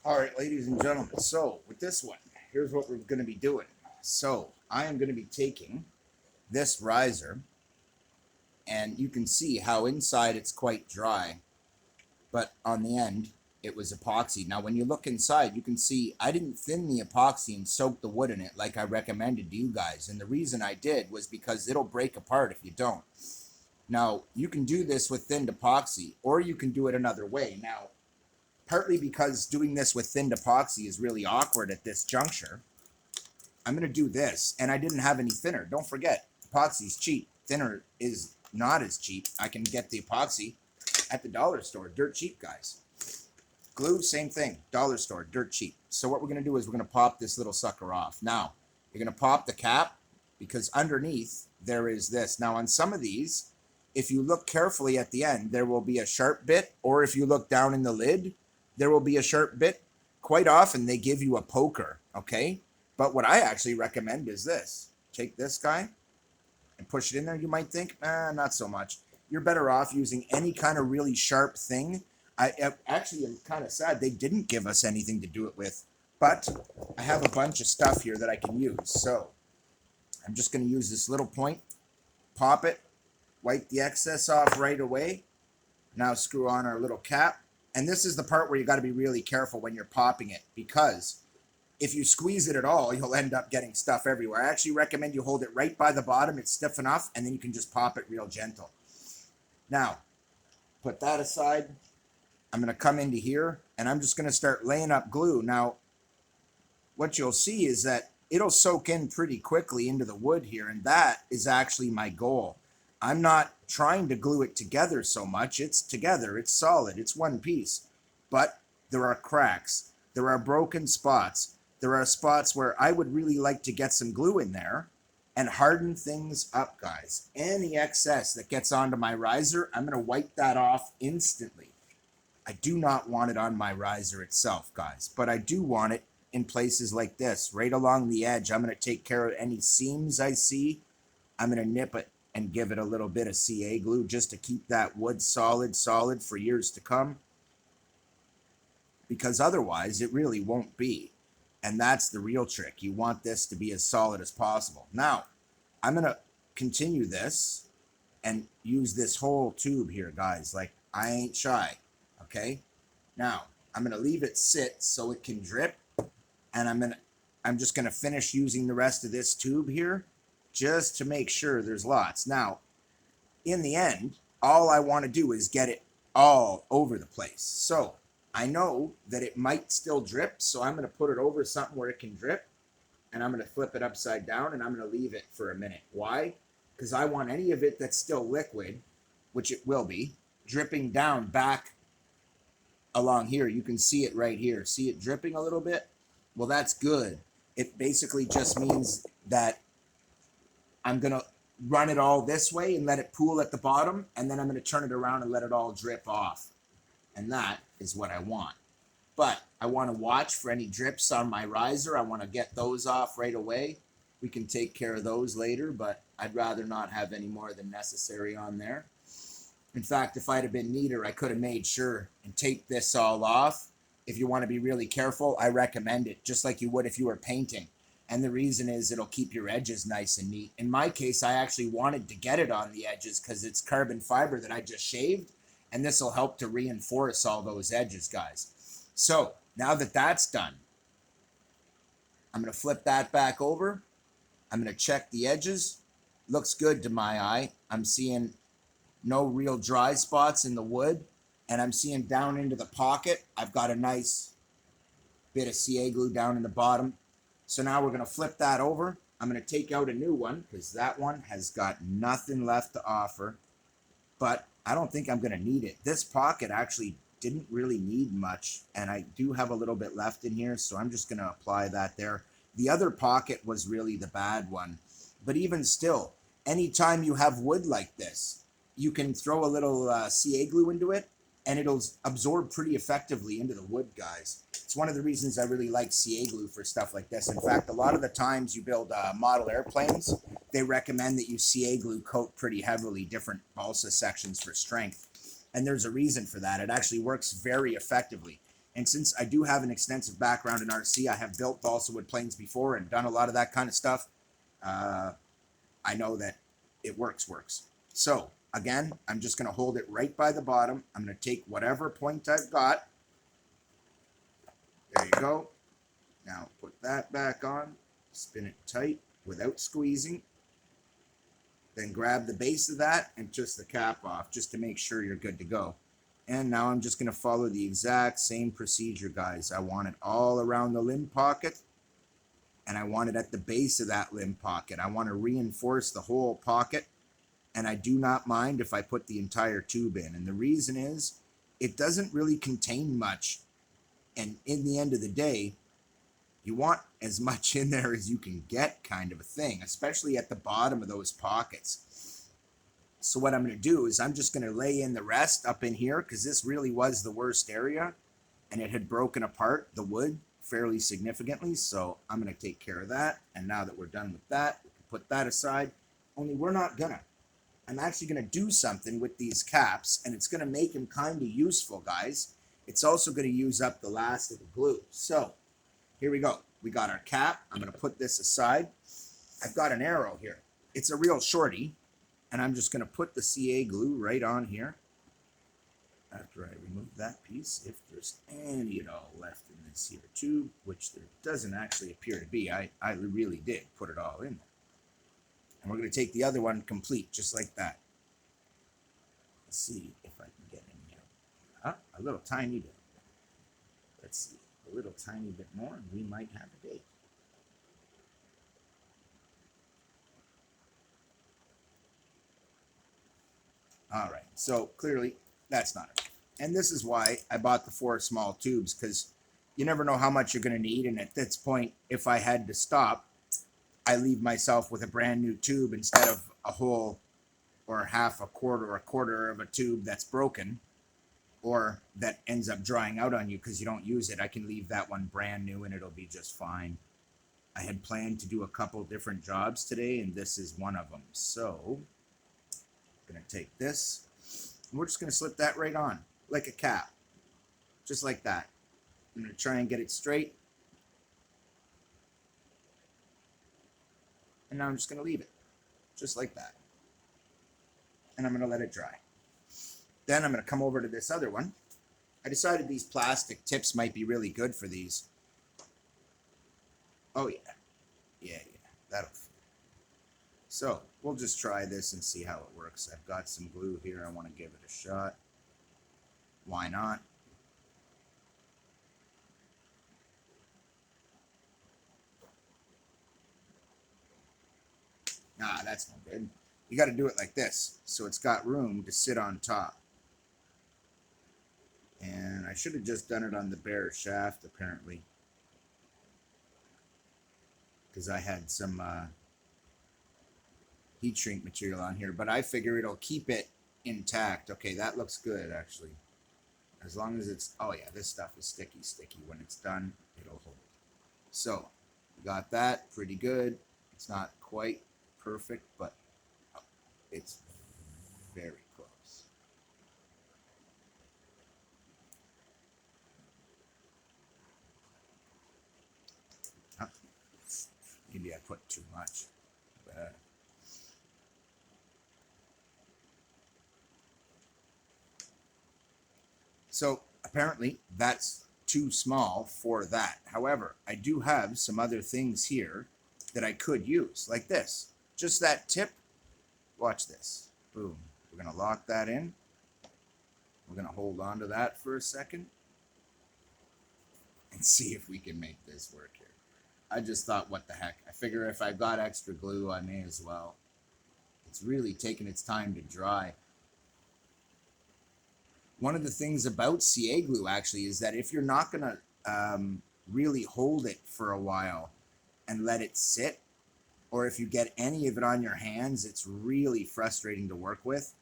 All right, ladies and gentlemen. So with this one, here's what we're going to be doing. So I am going to be taking this riser, and you can see how inside it's quite dry, but on the end it was epoxy. Now, when you look inside, you can see I didn't thin the epoxy and soak the wood in it like I recommended to you guys. And the reason I did was because it'll break apart if you don't. Now, you can do this with thinned epoxy, or you can do it another way. Now, partly because doing this with thinned epoxy is really awkward at this juncture, I'm going to do this, and I didn't have any thinner. Don't forget, epoxy is cheap. Thinner is not as cheap. I can get the epoxy at the dollar store, dirt cheap, guys. Glue, same thing, dollar store, dirt cheap. So what we're going to do is we're going to pop this little sucker off. Now, you're going to pop the cap, because underneath there is this. Now, on some of these, if you look carefully at the end, there will be a sharp bit, or if you look down in the lid, there will be a sharp bit. Quite often, they give you a poker, okay? But what I actually recommend is this. Take this guy and push it in there. You might think, not so much. You're better off using any kind of really sharp thing. I actually am kind of sad they didn't give us anything to do it with, but I have a bunch of stuff here that I can use. So I'm just going to use this little point, pop it, wipe the excess off right away. Now screw on our little cap. And this is the part where you got to be really careful when you're popping it, because if you squeeze it at all, you'll end up getting stuff everywhere. I actually recommend you hold it right by the bottom. It's stiff enough, and then you can just pop it real gentle. Now, put that aside. I'm going to come into here, and I'm just going to start laying up glue. Now, what you'll see is that it'll soak in pretty quickly into the wood here, and that is actually my goal. I'm not trying to glue it together so much. It's together. It's solid. It's one piece. But there are cracks. There are broken spots. There are spots where I would really like to get some glue in there and harden things up, guys. Any excess that gets onto my riser, I'm going to wipe that off instantly. I do not want it on my riser itself, guys, but I do want it in places like this, right along the edge. I'm going to take care of any seams I see. I'm going to nip it and give it a little bit of CA glue just to keep that wood solid for years to come, because otherwise it really won't be. And that's the real trick. You want this to be as solid as possible. Now, I'm going to continue this and use this whole tube here, guys. Like, I ain't shy, okay? Now, I'm going to leave it sit so it can drip, and I'm just going to finish using the rest of this tube here just to make sure there's lots. Now, in the end, all I want to do is get it all over the place. So I know that it might still drip, so I'm going to put it over something where it can drip, and I'm going to flip it upside down, and I'm going to leave it for a minute. Why? Because I want any of it that's still liquid, which it will be, dripping down back along here. You can see it right here. See it dripping a little bit? Well, that's good. It basically just means that I'm going to run it all this way and let it pool at the bottom, and then I'm going to turn it around and let it all drip off. And that is what I want. But I want to watch for any drips on my riser. I want to get those off right away. We can take care of those later, but I'd rather not have any more than necessary on there. In fact, if I'd have been neater, I could have made sure and taped this all off. If you want to be really careful, I recommend it, just like you would if you were painting. And the reason is it'll keep your edges nice and neat. In my case, I actually wanted to get it on the edges because it's carbon fiber that I just shaved, and this will help to reinforce all those edges, guys. So now that that's done, I'm going to flip that back over. I'm going to check the edges. Looks good to my eye. I'm seeing no real dry spots in the wood, and I'm seeing down into the pocket, I've got a nice bit of CA glue down in the bottom. So now we're going to flip that over. I'm going to take out a new one because that one has got nothing left to offer, but I don't think I'm going to need it. This pocket actually didn't really need much, and I do have a little bit left in here, so I'm just going to apply that there. The other pocket was really the bad one, but even still, anytime you have wood like this, you can throw a little CA glue into it, and it'll absorb pretty effectively into the wood, guys. It's one of the reasons I really like CA glue for stuff like this. In fact, a lot of the times you build model airplanes, they recommend that you CA glue coat pretty heavily different balsa sections for strength. And there's a reason for that. It actually works very effectively. And since I do have an extensive background in RC, I have built balsa wood planes before and done a lot of that kind of stuff. I know that it works. So again, I'm just going to hold it right by the bottom. I'm going to take whatever point I've got. There you go. Now put that back on, spin it tight without squeezing. Then grab the base of that and twist the cap off just to make sure you're good to go. And now I'm just going to follow the exact same procedure, guys. I want it all around the limb pocket, and I want it at the base of that limb pocket. I want to reinforce the whole pocket, and I do not mind if I put the entire tube in. And the reason is it doesn't really contain much, and in the end of the day, you want as much in there as you can get, kind of a thing, especially at the bottom of those pockets. So what I'm going to do is I'm just going to lay in the rest up in here, because this really was the worst area, and it had broken apart the wood fairly significantly. So I'm going to take care of that. And now that we're done with that, we can put that aside. Only we're not going to. I'm actually going to do something with these caps, and it's going to make them kind of useful, guys. It's also going to use up the last of the glue. So here we go. We got our cap. I'm going to put this aside. I've got an arrow here. It's a real shorty, and I'm just going to put the CA glue right on here. After I remove that piece, if there's any at all left in this here tube, which there doesn't actually appear to be, I really did put it all in there. And we're going to take the other one complete, just like that. Let's see if I can get in here. A little tiny bit. Let's see. A little tiny bit more, and we might have a date. All right, so clearly that's not enough. And this is why I bought the 4 small tubes, because you never know how much you're going to need. And at this point, if I had to stop, I leave myself with a brand new tube instead of a whole or half a quarter or a quarter of a tube that's broken, or that ends up drying out on you because you don't use it. I can leave that one brand new and it'll be just fine. I had planned to do a couple different jobs today, and this is one of them. So I'm going to take this, and we're just going to slip that right on like a cap, just like that. I'm going to try and get it straight, and now I'm just going to leave it just like that, and I'm going to let it dry. Then I'm going to come over to this other one. I decided these plastic tips might be really good for these. Oh yeah, that'll fit. So we'll just try this and see how it works. I've got some glue here. I want to give it a shot. Why not? Nah, that's no good. You got to do it like this, so it's got room to sit on top. And I should have just done it on the bare shaft, apparently, because I had some heat shrink material on here, but I figure it'll keep it intact. Okay, that looks good, actually. As long as it's, oh yeah, this stuff is sticky. When it's done, it'll hold. So, we got that pretty good. It's not quite perfect, but it's very close. Maybe I put too much. But so apparently that's too small for that. However, I do have some other things here that I could use, like this. Just that tip. Watch this. Boom. We're going to lock that in. We're going to hold on to that for a second and see if we can make this work here. I just thought, what the heck? I figure if I've got extra glue, I may as well. It's really taking its time to dry. One of the things about CA glue, actually, is that if you're not going to really hold it for a while and let it sit, or if you get any of it on your hands, it's really frustrating to work with,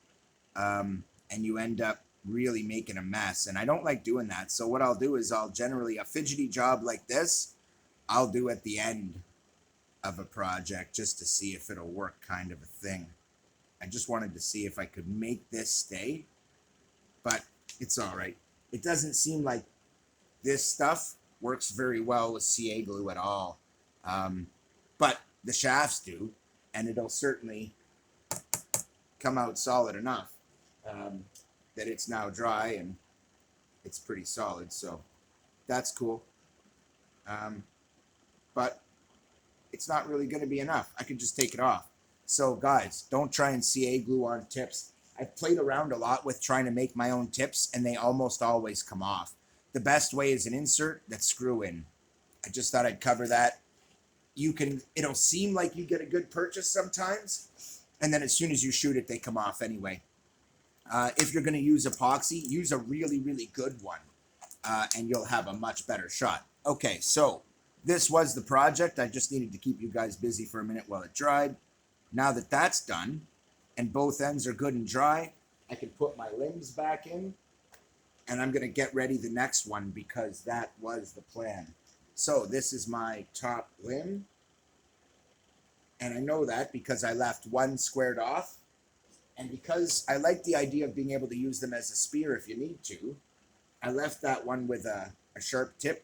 and you end up really making a mess. And I don't like doing that. So what I'll do is I'll generally, a fidgety job like this, I'll do at the end of a project just to see if it'll work, kind of a thing. I just wanted to see if I could make this stay, but it's all right. It doesn't seem like this stuff works very well with CA glue at all. But the shafts do, and it'll certainly come out solid enough that it's now dry and it's pretty solid. So that's cool. But it's not really going to be enough. I can just take it off. So guys, don't try and CA glue on tips. I've played around a lot with trying to make my own tips, and they almost always come off. The best way is an insert that screw in. I just thought I'd cover that. It'll seem like you get a good purchase sometimes, and then as soon as you shoot it, they come off anyway. If you're going to use epoxy, use a really, really good one, and you'll have a much better shot. Okay, so this was the project. I just needed to keep you guys busy for a minute while it dried. Now that that's done, and both ends are good and dry, I can put my limbs back in, and I'm going to get ready the next one because that was the plan. So this is my top limb, and I know that because I left one squared off, and because I like the idea of being able to use them as a spear if you need to, I left that one with a sharp tip,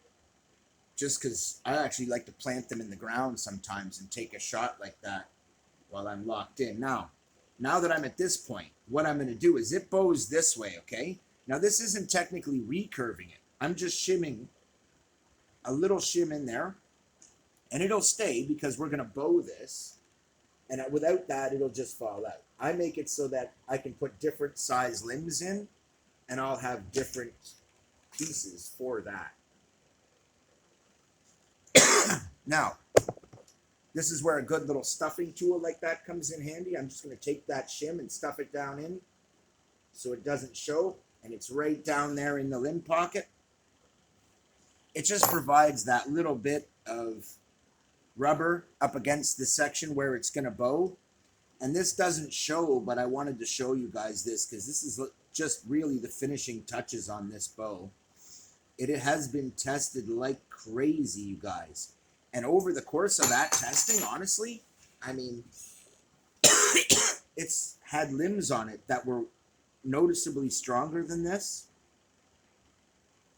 just because I actually like to plant them in the ground sometimes and take a shot like that while I'm locked in. Now that I'm at this point, what I'm going to do is it bows this way, okay? Now this isn't technically recurving it. I'm just shimming a little shim in there, and it'll stay because we're going to bow this, and without that, it'll just fall out. I make it so that I can put different size limbs in, and I'll have different pieces for that. Now, this is where a good little stuffing tool like that comes in handy. I'm just going to take that shim and stuff it down in so it doesn't show, and it's right down there in the limb pocket. It just provides that little bit of rubber up against the section where it's going to bow. And this doesn't show, but I wanted to show you guys this because this is just really the finishing touches on this bow. It has been tested like crazy, you guys. And over the course of that testing, honestly, I mean, it's had limbs on it that were noticeably stronger than this,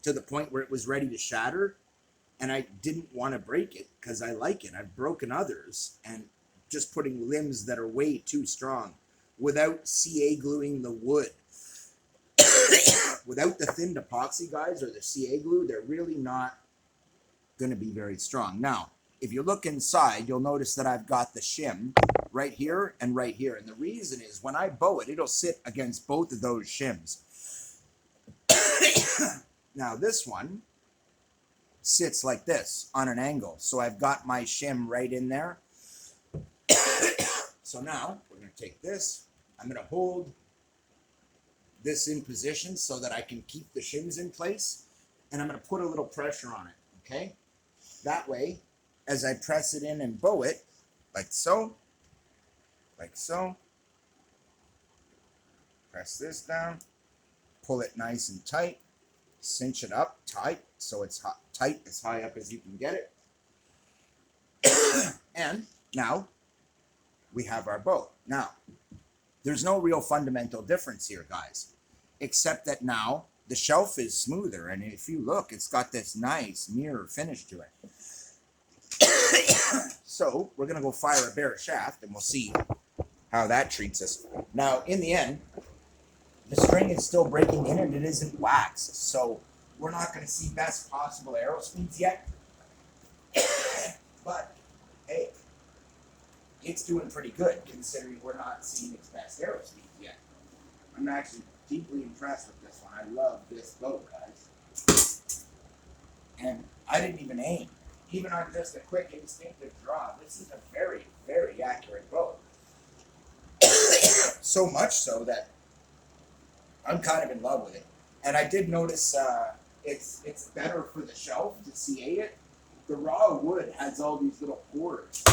to the point where it was ready to shatter, and I didn't want to break it because I like it. I've broken others, and just putting limbs that are way too strong without CA gluing the wood. Without the thinned epoxy, guys, or the CA glue, they're really not going to be very strong. Now, if you look inside, you'll notice that I've got the shim right here and right here. And the reason is when I bow it, it'll sit against both of those shims. Now, this one sits like this on an angle. So I've got my shim right in there. So now we're going to take this. I'm going to hold this in position so that I can keep the shims in place. And I'm going to put a little pressure on it, okay? That way, as I press it in and bow it, like so, press this down, pull it nice and tight, cinch it up tight so it's tight as high up as you can get it. And now we have our bow. Now, there's no real fundamental difference here, guys, except that now the shelf is smoother, and if you look, it's got this nice mirror finish to it. So we're going to go fire a bare shaft, and we'll see how that treats us. Now, in the end, the string is still breaking in, and it isn't waxed, so we're not going to see best possible arrow speeds yet. But, hey, it's doing pretty good, considering we're not seeing its best arrow speeds yet. I'm actually deeply impressed with this one. I love this bow, guys. And I didn't even aim. Even on just a quick instinctive draw, this is a very, very accurate bow. So much so that I'm kind of in love with it. And I did notice it's better for the shelf to CA it. The raw wood has all these little pores,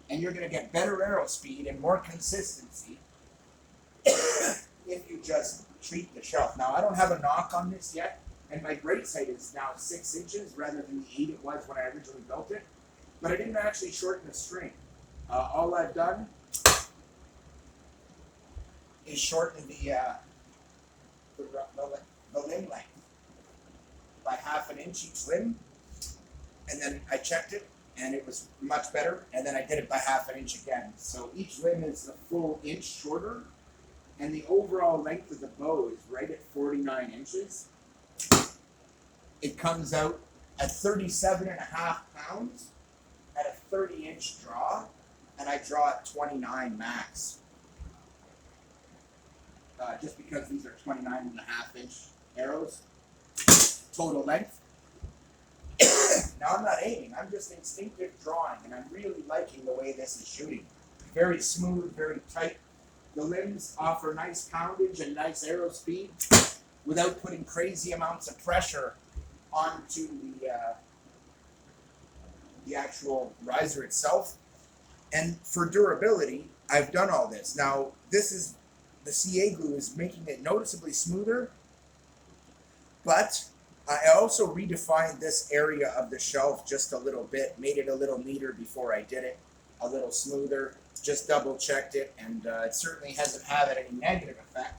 and you're going to get better arrow speed and more consistency if you just treat the shelf. Now, I don't have a knock on this yet, and my grate sight is now 6 inches rather than the 8 it was when I originally built it, but I didn't actually shorten the string. All I've done is shorten the limb length by 1/2 inch each limb, and then I checked it, and it was much better, and then I did it by 1/2 inch again. So each limb is a full inch shorter, and the overall length of the bow is right at 49 inches. It comes out at 37.5 pounds at a 30-inch draw, and I draw at 29 max. Just because these are 29.5-inch arrows, total length. Now I'm not aiming, I'm just instinctive drawing, and I'm really liking the way this is shooting. Very smooth, very tight. The limbs offer nice poundage and nice arrow speed without putting crazy amounts of pressure onto the actual riser itself. And for durability, I've done all this. Now, this is the CA glue is making it noticeably smoother, but I also redefined this area of the shelf just a little bit, made it a little neater before I did it, a little smoother, just double checked it, and it certainly hasn't had any negative effect.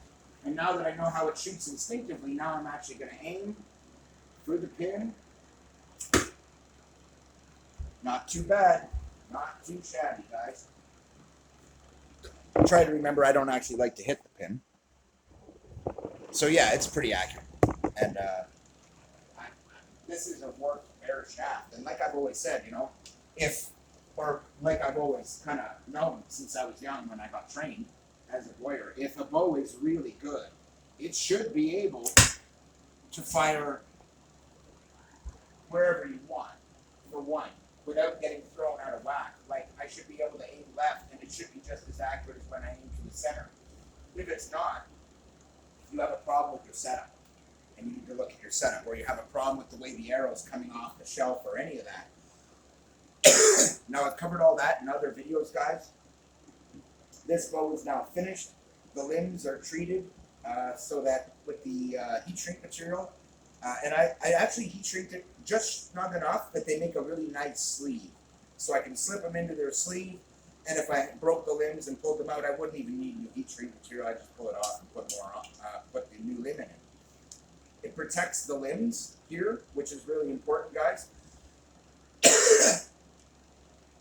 And now that I know how it shoots instinctively, now I'm actually going to aim for the pin. Not too bad, not too shabby, guys. Try to remember I don't actually like to hit the pin. So yeah, it's pretty accurate. And this is a worked air shaft. And like I've always said, you know, like I've always kind of known since I was young when I got trained as a boyer, if a bow is really good, it should be able to fire wherever you want, for one, without getting thrown out of whack. Like, I should be able to aim left, and it should be just as accurate as when I aim to the center. If it's not, you have a problem with your setup, and you need to look at your setup, or you have a problem with the way the arrow's coming off the shelf or any of that. Now, I've covered all that in other videos, guys. This bow is now finished. The limbs are treated so that with the heat shrink material, and I actually heat shrinked it just not enough that they make a really nice sleeve. So I can slip them into their sleeve, and if I broke the limbs and pulled them out, I wouldn't even need new heat shrink material. I just pull it off and put more on, put the new limb in it. It protects the limbs here, which is really important, guys.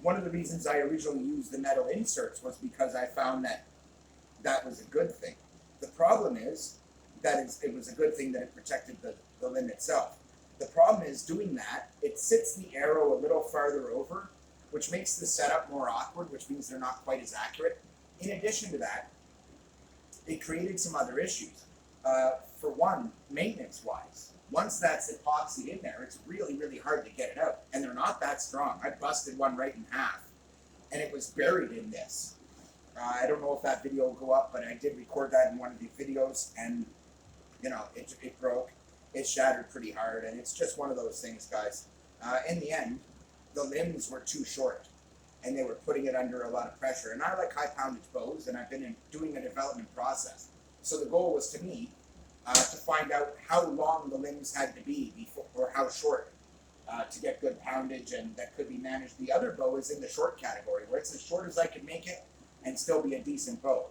One of the reasons I originally used the metal inserts was because I found that that was a good thing. The problem is that it was a good thing that it protected the limb itself. The problem is doing that, it sits the arrow a little farther over, which makes the setup more awkward, which means they're not quite as accurate. In addition to that, it created some other issues. For one, maintenance-wise. Once that's epoxied in there, it's really, really hard to get it out. And they're not that strong. I busted one right in half, and it was buried in this. I don't know if that video will go up, but I did record that in one of the videos, and, you know, it broke. It shattered pretty hard, and it's just one of those things, guys. In the end, the limbs were too short, and they were putting it under a lot of pressure. And I like high poundage bows, and I've been doing a development process. So the goal was to me to find out how long the limbs had to be before, or how short, to get good poundage, and that could be managed. The other bow is in the short category, where it's as short as I can make it and still be a decent bow.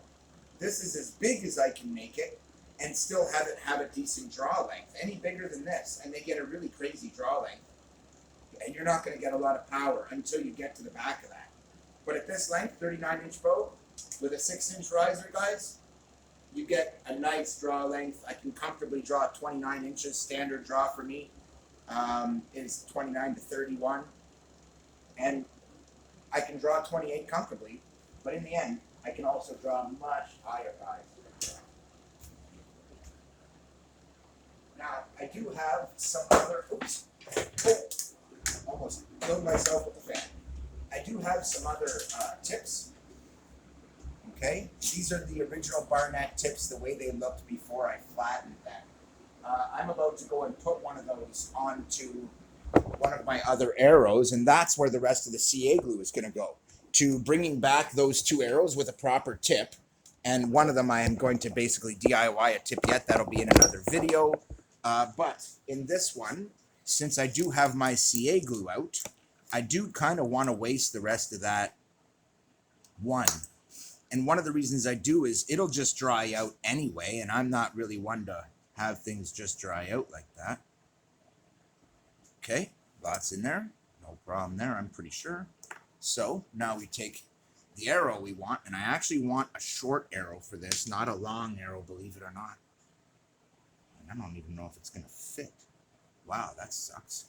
This is as big as I can make it and still have a decent draw length. Any bigger than this, and they get a really crazy draw length, and you're not going to get a lot of power until you get to the back of that. But at this length, 39-inch bow with a 6-inch riser, guys, you get a nice draw length. I can comfortably draw 29 inches. Standard draw for me is 29 to 31. And I can draw 28 comfortably, but in the end, I can also draw much higher, guys. Now, I do have some other, almost killed myself with the fan. I do have some other tips. Okay, these are the original Barnett tips, the way they looked before I flattened them. I'm about to go and put one of those onto one of my other arrows, and that's where the rest of the CA glue is going to go, to bringing back those two arrows with a proper tip. And one of them I am going to basically DIY a tip yet. That'll be in another video. But in this one, since I do have my CA glue out, I do kind of want to waste the rest of that one. And one of the reasons I do is it'll just dry out anyway, and I'm not really one to have things just dry out like that. Okay, lots in there. No problem there, I'm pretty sure. So now we take the arrow we want, and I actually want a short arrow for this, not a long arrow, believe it or not. And I don't even know if it's going to fit. Wow, that sucks.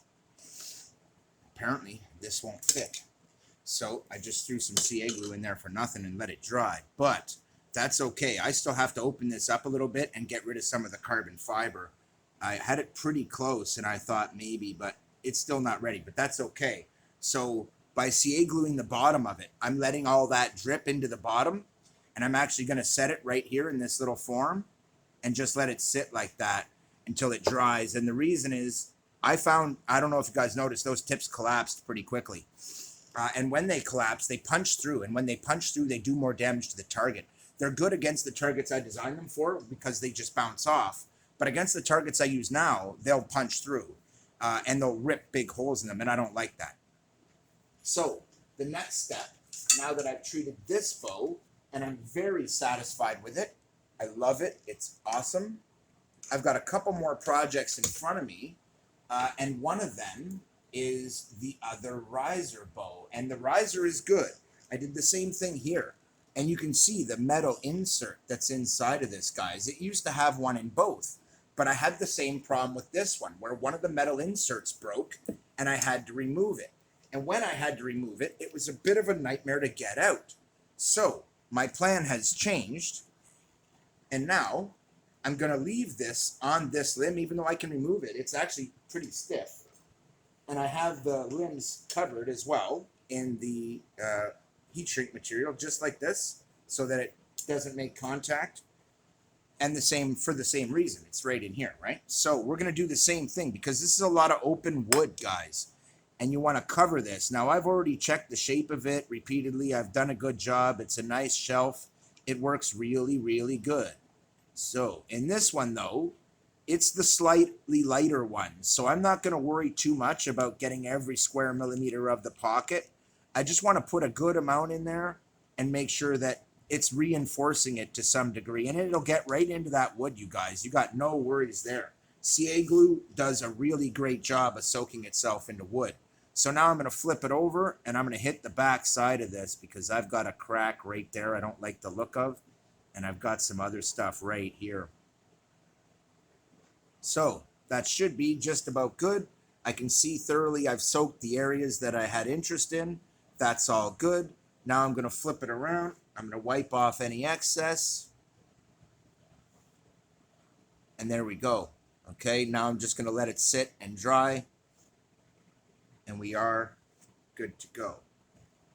Apparently, this won't fit. So I just threw some CA glue in there for nothing and let it dry. But that's okay. I still have to open this up a little bit and get rid of some of the carbon fiber. I had it pretty close, and I thought maybe, but it's still not ready. But that's okay. So by CA gluing the bottom of it, I'm letting all that drip into the bottom, and I'm actually going to set it right here in this little form and just let it sit like that until it dries. And the reason is I found, I don't know if you guys noticed, those tips collapsed pretty quickly. And when they collapse, they punch through. And when they punch through, they do more damage to the target. They're good against the targets I designed them for because they just bounce off. But against the targets I use now, they'll punch through. And they'll rip big holes in them, and I don't like that. So the next step, now that I've treated this bow, and I'm very satisfied with it, I love it, it's awesome. I've got a couple more projects in front of me, and one of them is the other riser bow, and the riser is good. I did the same thing here, and you can see the metal insert that's inside of this, guys. It used to have one in both, but I had the same problem with this one, where one of the metal inserts broke, and I had to remove it. And when I had to remove it, it was a bit of a nightmare to get out. So my plan has changed, and now I'm going to leave this on this limb, even though I can remove it. It's actually pretty stiff. And I have the limbs covered as well in the heat shrink material, just like this, so that it doesn't make contact. And the same for the same reason. It's right in here, right? So we're going to do the same thing because this is a lot of open wood, guys. And you want to cover this. Now, I've already checked the shape of it repeatedly. I've done a good job. It's a nice shelf. It works really, really good. So in this one, though, it's the slightly lighter one. So I'm not going to worry too much about getting every square millimeter of the pocket. I just want to put a good amount in there and make sure that it's reinforcing it to some degree. And it'll get right into that wood, you guys. You got no worries there. CA glue does a really great job of soaking itself into wood. So now I'm going to flip it over, and I'm going to hit the back side of this because I've got a crack right there I don't like the look of. And I've got some other stuff right here. So that should be just about good. I can see thoroughly I've soaked the areas that I had interest in. That's all good. Now I'm going to flip it around. I'm going to wipe off any excess. And there we go. Okay, now I'm just going to let it sit and dry. And we are good to go.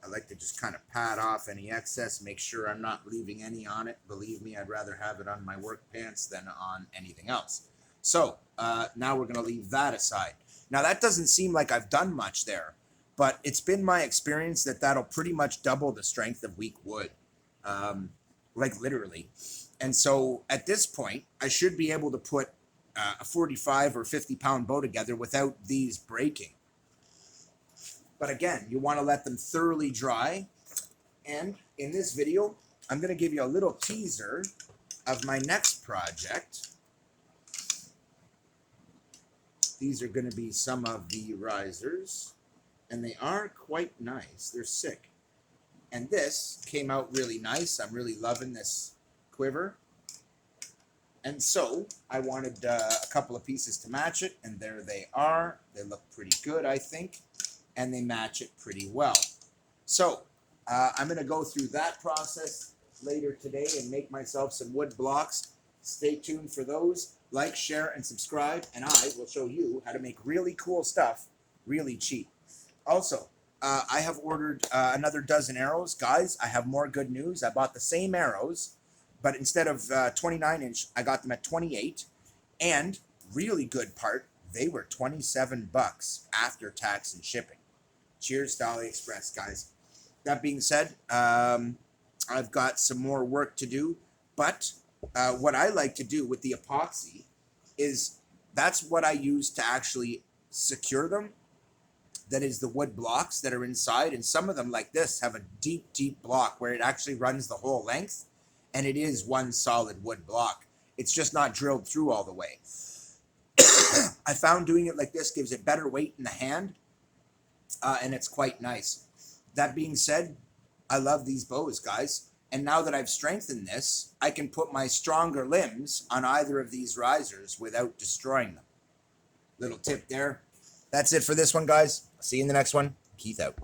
I like to just kind of pat off any excess, make sure I'm not leaving any on it. Believe me, I'd rather have it on my work pants than on anything else. So now we're going to leave that aside. Now that doesn't seem like I've done much there, but it's been my experience that that'll pretty much double the strength of weak wood, like literally. And so at this point, I should be able to put a 45 or 50 pound bow together without these breaking. But again, you want to let them thoroughly dry. And in this video, I'm going to give you a little teaser of my next project. These are going to be some of the risers, and they are quite nice. They're sick. And this came out really nice. I'm really loving this quiver. And so I wanted a couple of pieces to match it, and there they are. They look pretty good, I think, and they match it pretty well. So I'm going to go through that process later today and make myself some wood blocks. Stay tuned for those. Like, share, and subscribe, and I will show you how to make really cool stuff really cheap. Also, I have ordered another dozen arrows. Guys, I have more good news. I bought the same arrows, but instead of 29-inch, I got them at 28. And really good part, they were 27 bucks after tax and shipping. Cheers to AliExpress, guys. That being said, I've got some more work to do, but what I like to do with the epoxy is that's what I use to actually secure them. That is the wood blocks that are inside, and some of them like this have a deep, deep block where it actually runs the whole length, and it is one solid wood block. It's just not drilled through all the way. I found doing it like this gives it better weight in the hand, and it's quite nice. That being said, I love these bows, guys. And now that I've strengthened this, I can put my stronger limbs on either of these risers without destroying them. Little tip there. That's it for this one, guys. See you in the next one. Keith out.